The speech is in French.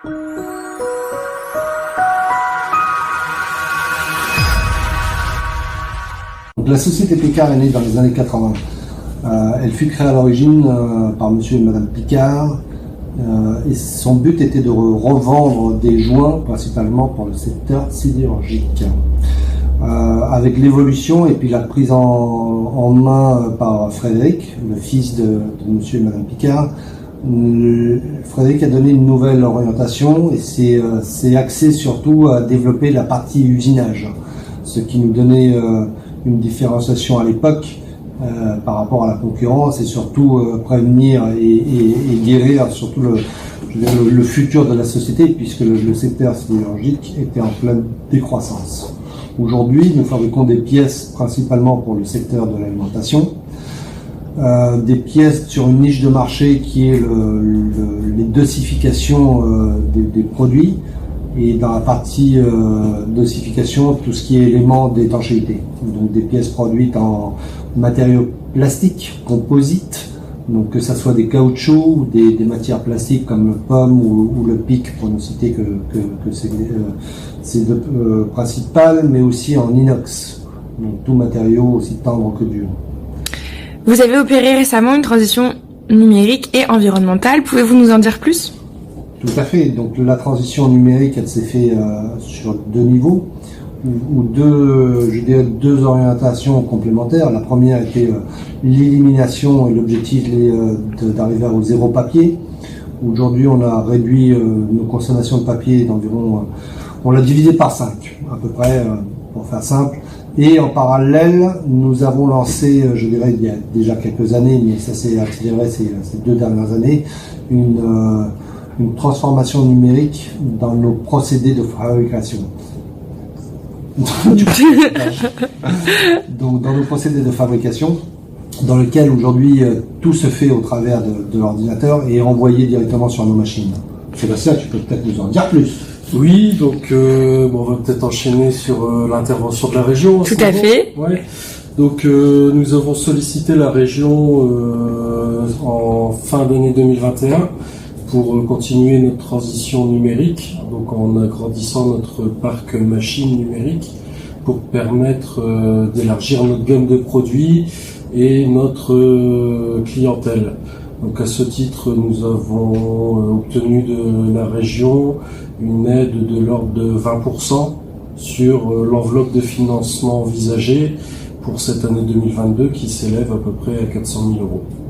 Donc, la société Picard est née dans les années 80. Elle fut créée à l'origine par monsieur et madame Picard et son but était de revendre des joints principalement pour le secteur sidérurgique. Avec l'évolution et puis la prise en main par Frédéric, le fils de monsieur et madame Picard, Frédéric a donné une nouvelle orientation et c'est axé surtout à développer la partie usinage, ce qui nous donnait une différenciation à l'époque par rapport à la concurrence et surtout prévenir et guérir surtout le futur de la société puisque le secteur sidérurgique était en pleine décroissance. Aujourd'hui, nous fabriquons des pièces principalement pour le secteur de l'alimentation, des pièces sur une niche de marché qui est les dosifications des produits et dans la partie dosification, tout ce qui est éléments d'étanchéité. Donc des pièces produites en matériaux plastiques, composites, donc que ce soit des caoutchoucs ou des matières plastiques comme le pomme ou le pic, pour ne citer que c'est deux principales, mais aussi en inox, donc tout matériau aussi tendre que dur. Vous avez opéré récemment une transition numérique et environnementale, pouvez-vous nous en dire plus ? Tout à fait, donc la transition numérique elle s'est faite sur deux niveaux, ou deux orientations complémentaires. La première était l'élimination et l'objectif d'arriver au zéro papier. Aujourd'hui, on a réduit nos consommations de papier d'environ, on l'a divisé par 5 à peu près, pour faire simple. Et en parallèle, nous avons lancé, je dirais il y a déjà quelques années, mais ça s'est accéléré ces 2 dernières années, une transformation numérique dans nos procédés de fabrication. Donc dans nos procédés de fabrication, dans lequel aujourd'hui tout se fait au travers de l'ordinateur et est renvoyé directement sur nos machines. Sébastien, tu peux peut-être nous en dire plus. Oui, donc on va peut-être enchaîner sur l'intervention de la région. Tout à fait. Ouais. Donc nous avons sollicité la région en fin d'année 2021 pour continuer notre transition numérique, donc en agrandissant notre parc machine numérique pour permettre d'élargir notre gamme de produits et notre clientèle. Donc à ce titre, nous avons obtenu de la région une aide de l'ordre de 20% sur l'enveloppe de financement envisagée pour cette année 2022 qui s'élève à peu près à 400 000 €.